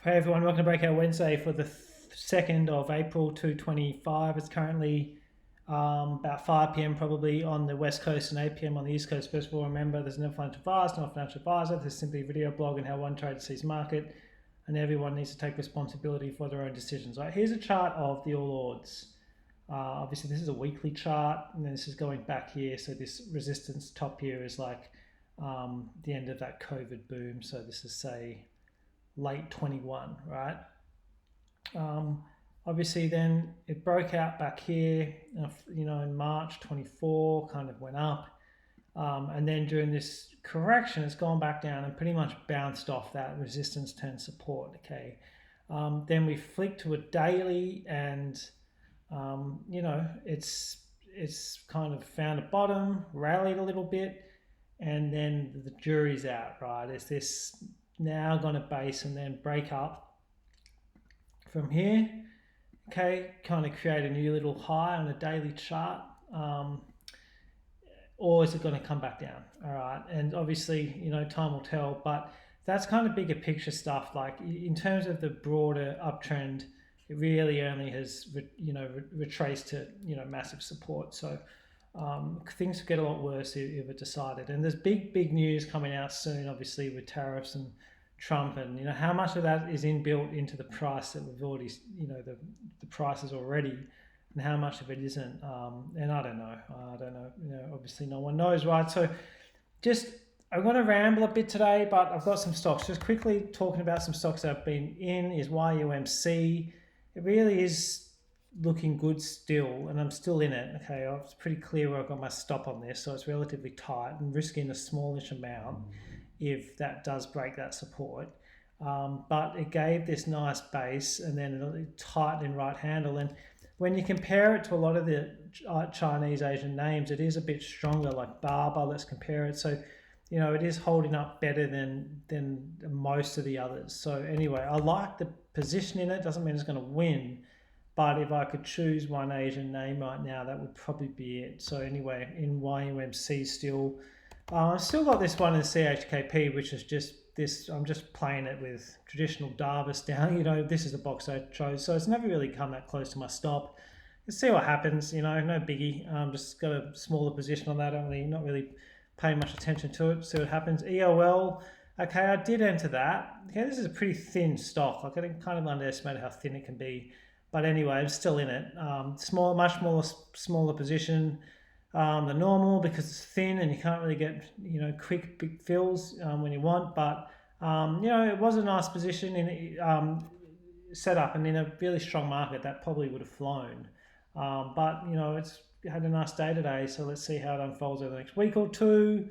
Hey everyone, welcome to Breakout Wednesday for the 2nd of April 2025. It's currently about 5 p.m. probably on the West Coast and 8 p.m. on the East Coast. First of all, remember there's no financial advice, no financial advisor. There's simply a video blog and how one trader sees market, and everyone needs to take responsibility for their own decisions. Right, here's a chart of the All Ords. Obviously, this is a weekly chart, and then this is going back here. So this resistance top here is like the end of that COVID boom. So this is, say, late 21, right? Obviously then it broke out back here, in March 24, kind of went up. And then during this correction, it's gone back down and pretty much bounced off that resistance turn support, okay? Then we flicked to a daily and, it's kind of found a bottom, rallied a little bit, and then the jury's out, right? Is this now going to base and then break up from here, okay, kind of create a new little high on a daily chart, or is it going to come back down? All right, and obviously, time will tell, but that's kind of bigger picture stuff. Like in terms of the broader uptrend, it really only has retraced to massive support. So things could get a lot worse if it decided. And there's big news coming out soon, obviously, with tariffs and Trump, and how much of that is inbuilt into the price that we've already, the prices already, and how much of it isn't. And I don't know. Obviously no one knows, right? So I'm going to ramble a bit today, but I've got some stocks. Just quickly talking about some stocks that I've been in is YUMC. It really is looking good still, and I'm still in it. Okay, it's pretty clear where I've got my stop on this, so it's relatively tight and risking a smallish amount if that does break that support. But it gave this nice base and then it tightened in right handle. And when you compare it to a lot of the Chinese Asian names, it is a bit stronger, like Baba. Let's compare it. So, it is holding up better than most of the others. So anyway, I like the position in it. Doesn't mean it's going to win, but if I could choose one Asian name right now, that would probably be it. So anyway, in YUMC still. I've still got this one in CHKP, which is just this. I'm just playing it with traditional Darvis down. This is the box I chose, so it's never really come that close to my stop. Let's see what happens. No biggie. Just got a smaller position on that. Not really paying much attention to it. See what happens. EOL. Okay, I did enter that. Okay, this is a pretty thin stock. Like I kind of underestimated how thin it can be, but anyway, I'm still in it. Much smaller position. The normal, because it's thin and you can't really get quick big fills when you want, but it was a nice position in set up, and in a really strong market that probably would have flown, but it's had a nice day today, so let's see how it unfolds over the next week or two.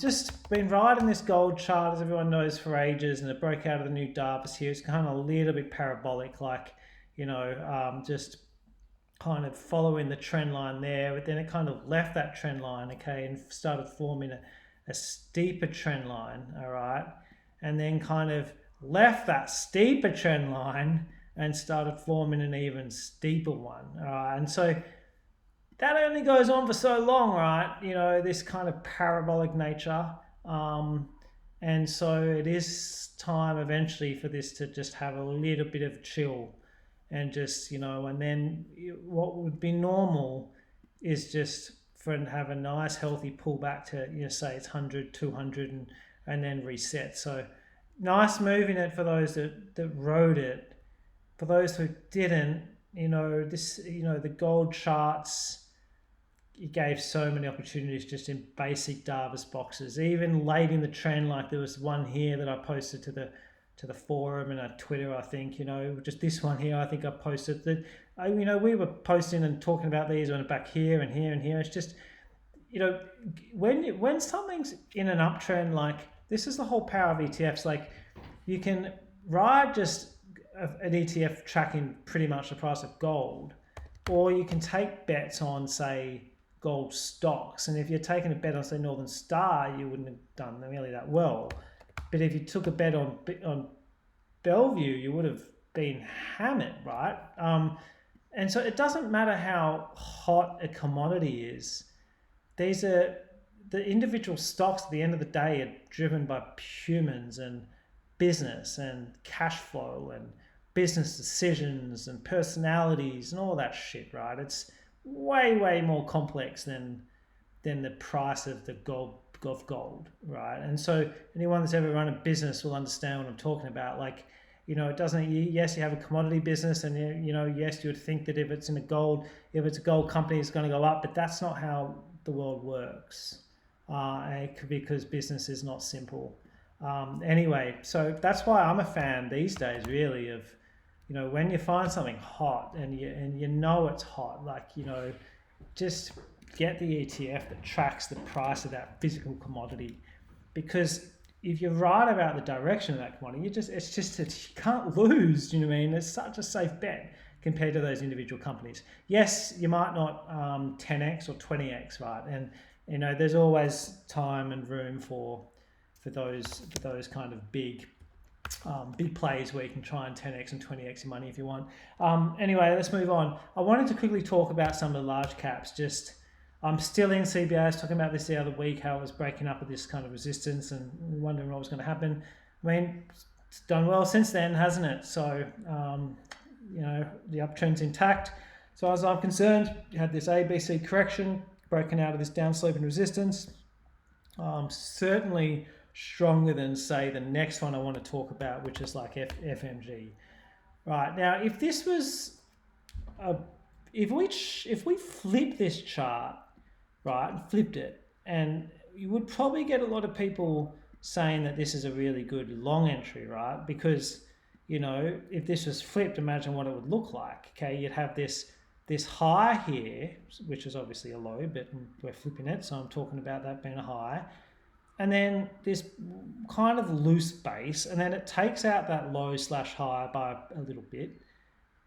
Just been riding this gold chart, as everyone knows, for ages, and it broke out of the new Darvis here. It's kind of a little bit parabolic, like just kind of following the trend line there, but then it kind of left that trend line, okay, and started forming a steeper trend line, all right, and then kind of left that steeper trend line and started forming an even steeper one, all right, and so that only goes on for so long, right, this kind of parabolic nature, and so it is time eventually for this to just have a little bit of chill. And just, and then what would be normal is just for it to have a nice healthy pullback to, say it's 100, 200 and then reset. So nice moving it for those that rode it. For those who didn't, the gold charts, it gave so many opportunities just in basic Darvis boxes. Even late in the trend, like there was one here that I posted to the forum and Twitter, I think, just this one here, I think I posted that, we were posting and talking about these on back here and here and here. It's just, when something's in an uptrend, like this is the whole power of ETFs. Like you can ride just an ETF tracking pretty much the price of gold, or you can take bets on, say, gold stocks. And if you're taking a bet on, say, Northern Star, you wouldn't have done really that well. But if you took a bet on Bellevue, you would have been hammered, right? And so it doesn't matter how hot a commodity is. These are the individual stocks at the end of the day are driven by humans and business and cash flow and business decisions and personalities and all that shit, right? It's way more complex than the price of the gold, right? And so anyone that's ever run a business will understand what I'm talking about. Like, it doesn't. Yes, you have a commodity business, and yes, you would think that if it's a gold company, it's going to go up, but that's not how the world works. Because business is not simple. Anyway, so that's why I'm a fan these days, really, of when you find something hot and you know it's hot, like just get the ETF that tracks the price of that physical commodity, because if you're right about the direction of that commodity, you can't lose. You know what I mean? It's such a safe bet compared to those individual companies. Yes, you might not 10x or 20x, right? And there's always time and room for those kind of big plays where you can try and 10x and 20x your money if you want. Anyway, let's move on. I wanted to quickly talk about some of the large caps. I'm still in CBA. I was talking about this the other week, how it was breaking up with this kind of resistance and wondering what was going to happen. I mean, it's done well since then, hasn't it? So, the uptrend's intact. So as I'm concerned, you had this ABC correction, broken out of this downsloping resistance. Certainly stronger than, say, the next one I want to talk about, which is like FMG. Right, now, if this was, if we flip this chart, right, and flipped it, and you would probably get a lot of people saying that this is a really good long entry, right? Because, if this was flipped, imagine what it would look like. Okay, you'd have this high here, which is obviously a low, but we're flipping it, so I'm talking about that being a high. And then this kind of loose base, and then it takes out that low/high by a little bit.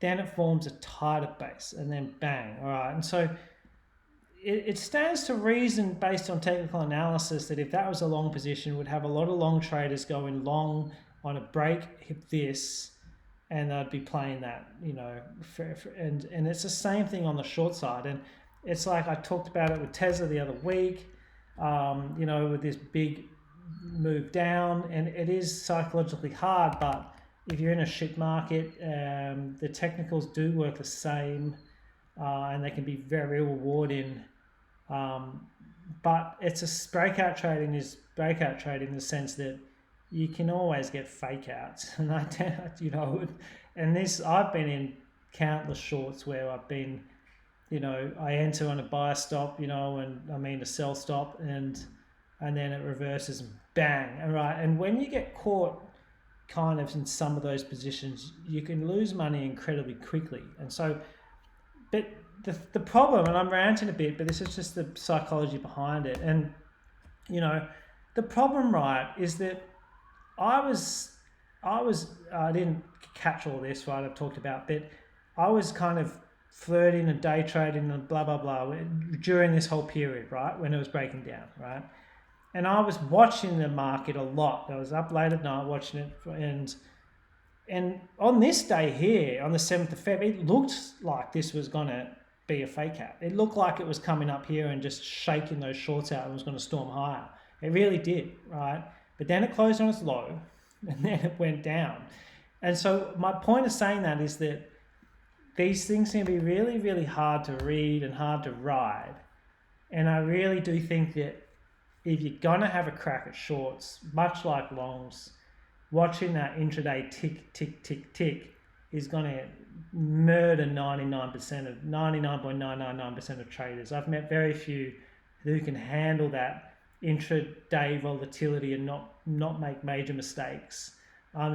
Then it forms a tighter base, and then bang, all right? And so it stands to reason, based on technical analysis, that if that was a long position, we'd have a lot of long traders going long on a break, hit this, and they'd be playing that, and it's the same thing on the short side. And it's like I talked about it with Tesla the other week, with this big move down, and it is psychologically hard, but if you're in a shit market, the technicals do work the same, and they can be very rewarding. But breakout trading is breakout trading in the sense that you can always get fake outs. And I've been in countless shorts where I've been, I enter on a buy stop, a sell stop, and then it reverses and bang, all right. And when you get caught kind of in some of those positions, you can lose money incredibly quickly. And so, but the problem, and I'm ranting a bit, but this is just the psychology behind it. And, the problem, right, is that I didn't catch all this, right, I've talked about, but I was kind of flirting and day trading and blah, blah, blah during this whole period, right, when it was breaking down, right? And I was watching the market a lot. I was up late at night watching it, and on this day here, on the 7th of Feb, it looked like this was going to be a fake out. It looked like it was coming up here and just shaking those shorts out and was going to storm higher. It really did, right? But then it closed on its low, and then it went down. And so my point of saying that is that these things can be really, really hard to read and hard to ride. And I really do think that if you're going to have a crack at shorts, much like longs, watching that intraday tick, tick, tick, tick is going to murder 99.999% of traders. I've met very few who can handle that intraday volatility and not make major mistakes.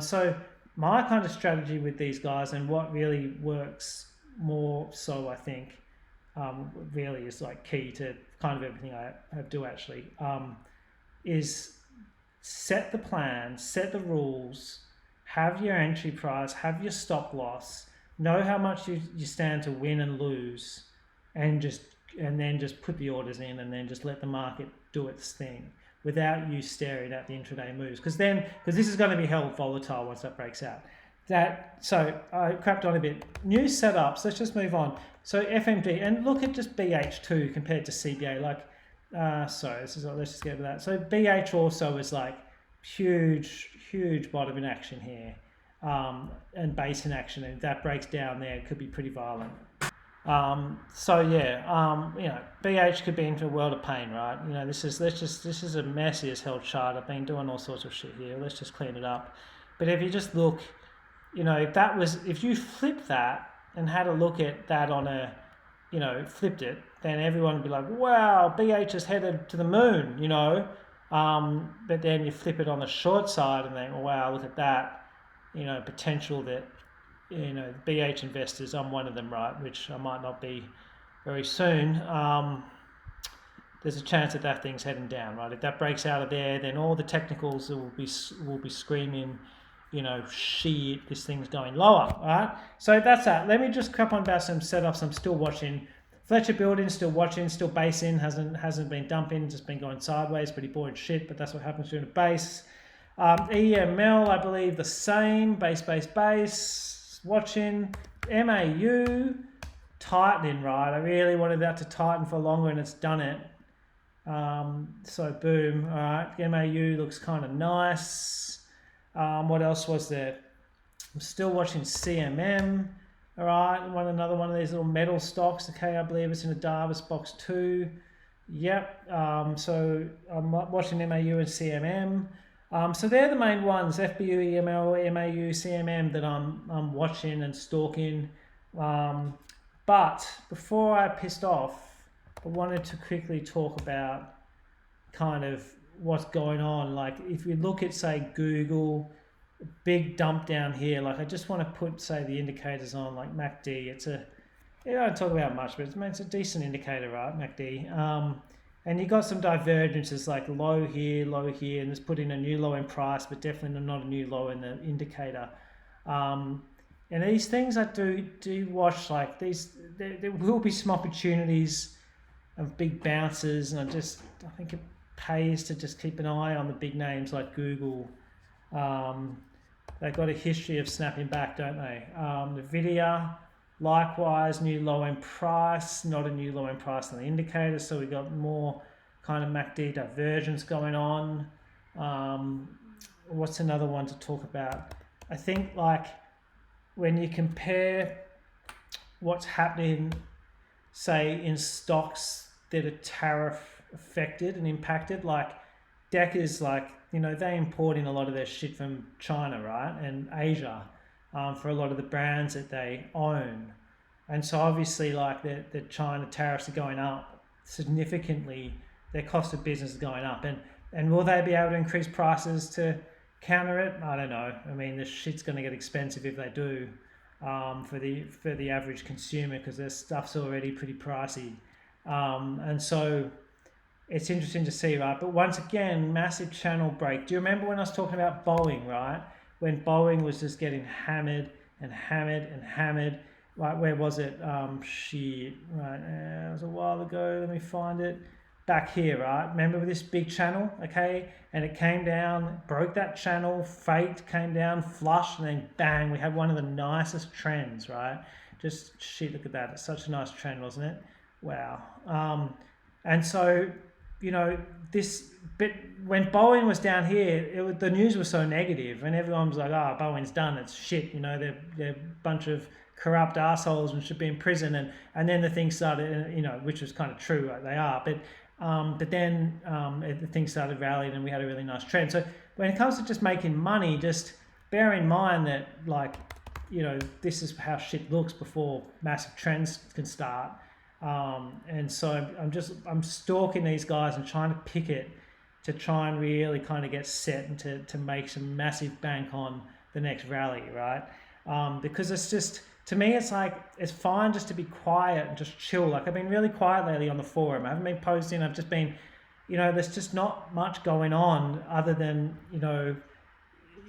So my kind of strategy with these guys, and what really works more so, I think, really is like key to kind of everything I do actually, is set the plan, set the rules, have your entry price, have your stop loss, know how much you stand to win and lose, and then just put the orders in, and then just let the market do its thing without you staring at the intraday moves. Because this is going to be hell volatile once that breaks out. So I crapped on a bit. New setups, let's just move on. So FMG, and look at just BH2 compared to CBA. Let's just get to that. So BH also is like huge bottom in action here, and base in action, and if that breaks down there, it could be pretty violent. So yeah, you know, BH could be into a world of pain, right? You know, this is a messy as hell chart. I've been doing all sorts of shit here. Let's just clean it up. But if you just look, you know, if you flip that and had a look at that on a, you know, flipped it, then everyone would be like, wow, BH is headed to the moon, you know. But then you flip it on the short side and think, wow, look at that, you know, potential that, you know, BH investors, I'm one of them, right, which I might not be very soon. There's a chance that that thing's heading down, right? If that breaks out of there, then all the technicals will be screaming, you know, shit, this thing's going lower, right? So that's that. Let me just crap on about some setups I'm still watching. Fletcher Building, still watching, still basing, hasn't been dumping, just been going sideways, pretty boring shit, but that's what happens during a base. EML, I believe the same, base. Watching. MAU, tightening, right? I really wanted that to tighten for longer and it's done it. So boom, all right. MAU looks kind of nice. What else was there? I'm still watching CMM. All right, another one of these little metal stocks. Okay, I believe it's in a Davis box too. Yep. So I'm watching MAU and CMM. So they're the main ones: FBU, EML, MAU, CMM that I'm watching and stalking. But before I pissed off, I wanted to quickly talk about kind of what's going on. Like if you look at, say, Google, big dump down here. Like I just want to put, say, the indicators on, like MACD. It's I don't talk about much, but it's a decent indicator, right? MACD. And you got some divergences, like low here, and it's putting a new low in price, but definitely not a new low in the indicator. And these things I do watch, like these, there will be some opportunities of big bounces, and I think it pays to just keep an eye on the big names like Google. They've got a history of snapping back, don't they? Nvidia, likewise, new low in price, not a new low in price on the indicator, so we got more kind of MACD divergence going on. What's another one to talk about? I think like when you compare what's happening, say, in stocks that are tariff affected and impacted, like Decker's, like, you know, they import in a lot of their shit from China, right, and Asia, for a lot of the brands that they own. And so obviously, like, the China tariffs are going up significantly. Their cost of business is going up. And will they be able to increase prices to counter it? I don't know. I mean, the shit's going to get expensive if they do, for the average consumer, because their stuff's already pretty pricey. And so it's interesting to see, right? But once again, massive channel break. Do you remember when I was talking about Boeing, right? When Boeing was just getting hammered. Right, where was it? Shit, right? It was a while ago. Let me find it. Back here, right? Remember this big channel, okay? And it came down, broke that channel, faked, came down, flush, and then bang, we had one of the nicest trends, right? Just shit, look at that. It's such a nice trend, wasn't it? Wow. And so, you know, but when Boeing was down here, the news was so negative, and everyone was like, "Oh, Boeing's done. It's shit. You know, they're a bunch of corrupt assholes and should be in prison." And then the thing started, you know, which was kind of true, right? They are, but then the thing started rallying, and we had a really nice trend. So when it comes to just making money, just bear in mind that, like, you know, this is how shit looks before massive trends can start. And so I'm stalking these guys and trying to pick it to try and really kind of get set and to make some massive bank on the next rally, right? Because it's just, to me, it's like, it's fine just to be quiet and just chill. Like, I've been really quiet lately on the forum. I haven't been posting. I've just been, you know, there's just not much going on other than, you know,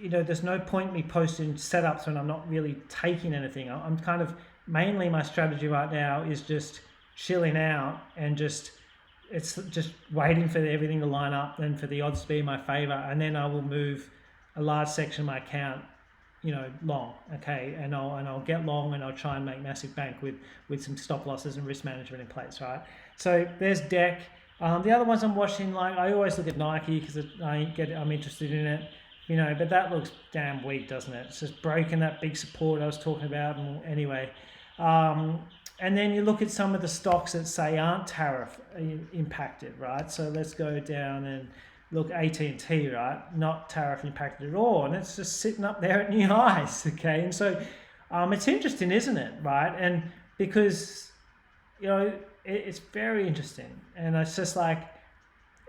there's no point me posting setups when I'm not really taking anything. I'm kind of, mainly my strategy right now is just chilling out and it's just waiting for everything to line up and for the odds to be in my favor, and then I will move a large section of my account, you know, long, okay, and I'll get long, and I'll try and make massive bank with some stop losses and risk management in place, right? So there's deck. The other ones I'm watching, like I always look at Nike because I'm interested in it, you know. But that looks damn weak, doesn't it? It's just breaking that big support I was talking about. And anyway, and then you look at some of the stocks that say aren't tariff impacted, right? So let's go down and look AT&T, right? Not tariff impacted at all, and it's just sitting up there at new highs, okay? And so it's interesting, isn't it, right? And because, you know, it's very interesting, and it's just like,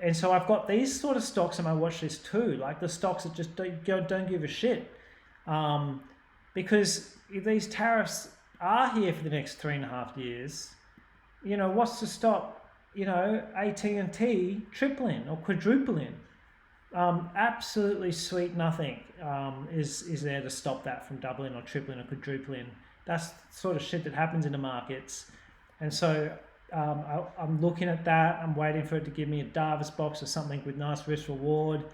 and so I've got these sort of stocks on my watch list too, like the stocks that just don't give a shit, because if these tariffs are here for the next 3.5 years, you know, what's to stop, you know, AT&T tripling or quadrupling? Absolutely sweet nothing is there to stop that from doubling or tripling or quadrupling. That's the sort of shit that happens in the markets. And so I'm looking at that. I'm waiting for it to give me a Davis box or something with nice risk reward,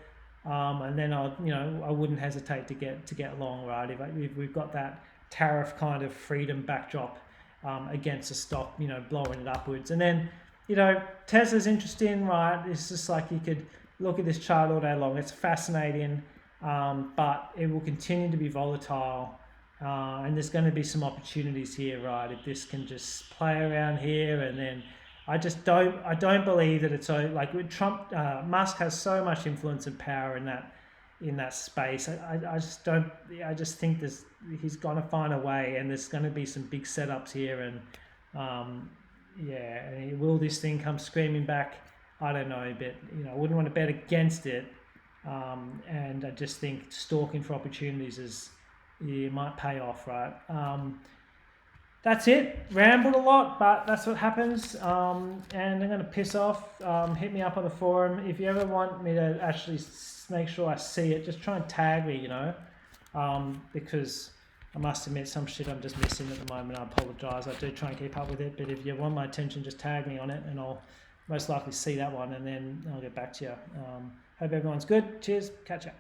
and then I wouldn't hesitate to get long, right? If we've got that tariff kind of freedom backdrop against a stock, you know, blowing it upwards. And then, you know, Tesla's interesting, right? It's just like you could look at this chart all day long. It's fascinating, but it will continue to be volatile. And there's going to be some opportunities here, right? If this can just play around here, and then I don't believe that it's so, like with Trump, Musk has so much influence and power in that space. I just think he's going to find a way, and there's going to be some big setups here, and and will this thing come screaming back? I don't know, but you know, I wouldn't want to bet against it, and I just think stalking for opportunities might pay off, right? That's it. Rambled a lot, but that's what happens. And I'm going to piss off. Hit me up on the forum. If you ever want me to actually make sure I see it, just try and tag me, you know, because I must admit some shit I'm just missing at the moment. I apologise. I do try and keep up with it, but if you want my attention, just tag me on it, and I'll most likely see that one, and then I'll get back to you. Hope everyone's good. Cheers. Catch ya.